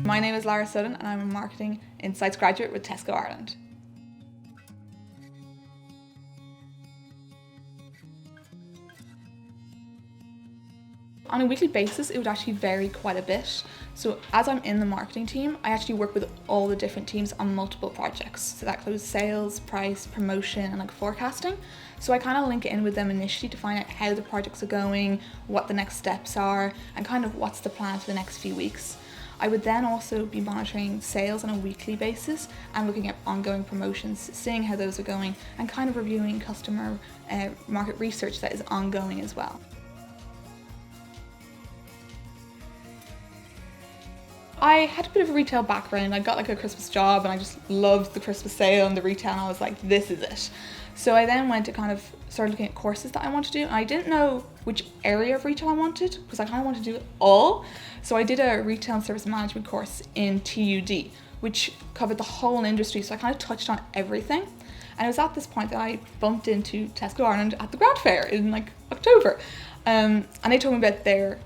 My name is Lara Sutton and I'm a Marketing Insights graduate with Tesco Ireland. On a weekly basis, it would actually vary quite a bit. So as I'm in the marketing team, I actually work with all the different teams on multiple projects. So that includes sales, price, promotion, and forecasting. So I kind of link in with them initially to find out how the projects are going, what the next steps are, and kind of what's the plan for the next few weeks. I would then also be monitoring sales on a weekly basis and looking at ongoing promotions, seeing how those are going, and kind of reviewing customer market research that is ongoing as well. I had a bit of a retail background. I got a Christmas job and I just loved the Christmas sale and the retail, and I was like, this is it. So I then went to kind of start looking at courses that I want to do, and I didn't know which area of retail I wanted because I kind of wanted to do it all. So I did a retail and service management course in TUD, which covered the whole industry, so I kind of touched on everything. And it was at this point that I bumped into Tesco Ireland at the grad fair in October. And they told me about their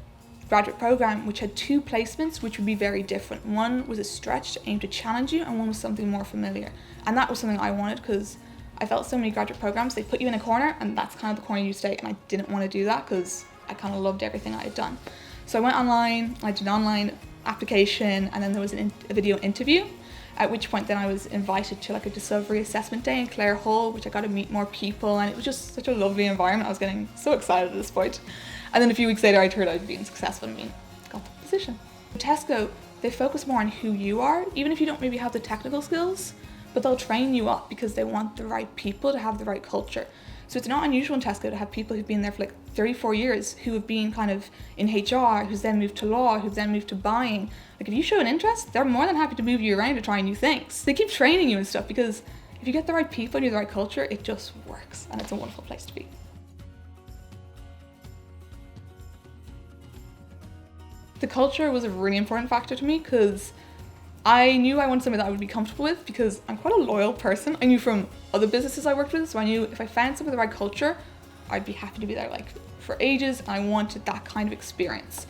graduate program, which had two placements which would be very different. One was a stretch aimed to challenge you, and one was something more familiar. And that was something I wanted because I felt so many graduate programs, they put you in a corner and that's kind of the corner you stay, and I didn't want to do that because I kind of loved everything I had done. So I went online, I did an online application, and then there was a video interview, at which point then I was invited to a discovery assessment day in Clare Hall, which I got to meet more people, and it was just such a lovely environment. I was getting so excited at this point. And then a few weeks later I heard I'd been successful and got the position. Tesco, they focus more on who you are, even if you don't maybe have the technical skills, but they'll train you up because they want the right people to have the right culture. So it's not unusual in Tesco to have people who've been there for 34 years, who have been kind of in HR, who's then moved to law, who've then moved to buying. If you show an interest, they're more than happy to move you around to try new things. They keep training you and stuff because if you get the right people and you're the right culture, it just works, and it's a wonderful place to be. The culture was a really important factor to me because I knew I wanted something that I would be comfortable with because I'm quite a loyal person. I knew from other businesses I worked with, so I knew if I found something with the right culture, I'd be happy to be there for ages, and I wanted that kind of experience.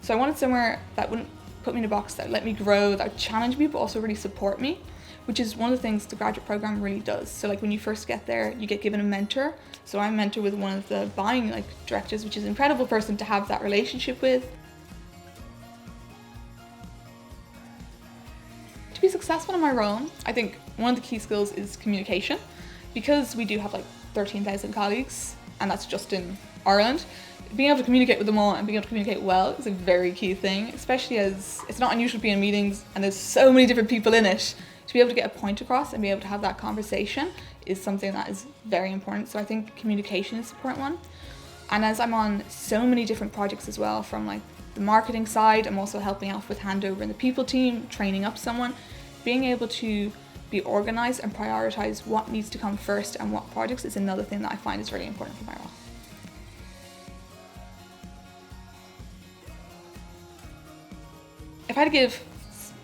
So I wanted somewhere that wouldn't put me in a box, that would let me grow, that would challenge me, but also really support me, which is one of the things the graduate program really does. So when you first get there, you get given a mentor. So I'm mentored with one of the buying directors, which is an incredible person to have that relationship with. To be successful in my role, I think one of the key skills is communication. Because we do have 13,000 colleagues, and that's just in Ireland, being able to communicate with them all and being able to communicate well is a very key thing, especially as it's not unusual to be in meetings and there's so many different people in it. To be able to get a point across and be able to have that conversation is something that is very important. So I think communication is an important one. And as I'm on so many different projects as well, from the marketing side, I'm also helping out with handover in the people team, training up someone, being able to be organized and prioritize what needs to come first and what projects is another thing that I find is really important for my role. If I had to give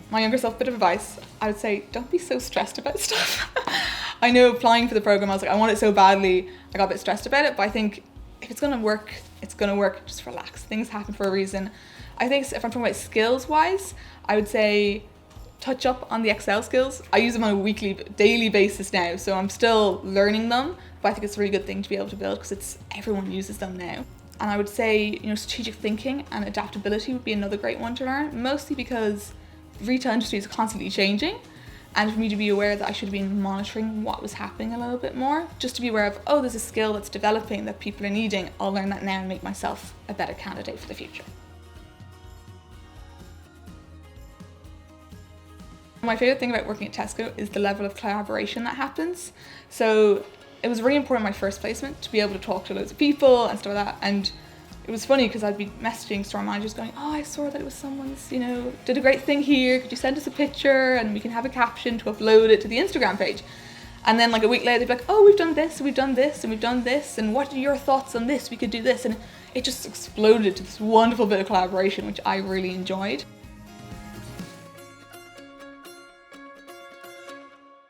my younger self a bit of advice, I would say don't be so stressed about stuff. I know applying for the program, I was I want it so badly, I got a bit stressed about it, but I think if it's going to work, it's going to work. Just relax. Things happen for a reason. I think if I'm talking about skills-wise, I would say touch up on the Excel skills. I use them on a daily basis now, so I'm still learning them, but I think it's a really good thing to be able to build because everyone uses them now. And I would say, strategic thinking and adaptability would be another great one to learn, mostly because the retail industry is constantly changing. And for me to be aware that I should have been monitoring what was happening a little bit more, just to be aware of, there's a skill that's developing that people are needing, I'll learn that now and make myself a better candidate for the future. My favourite thing about working at Tesco is the level of collaboration that happens. So it was really important in my first placement to be able to talk to loads of people and stuff like that. And it was funny because I'd be messaging store managers going, I saw that it was someone's, did a great thing here. Could you send us a picture and we can have a caption to upload it to the Instagram page? And then a week later they'd be like, we've done this, and we've done this, and we've done this, and what are your thoughts on this? We could do this. And it just exploded to this wonderful bit of collaboration, which I really enjoyed.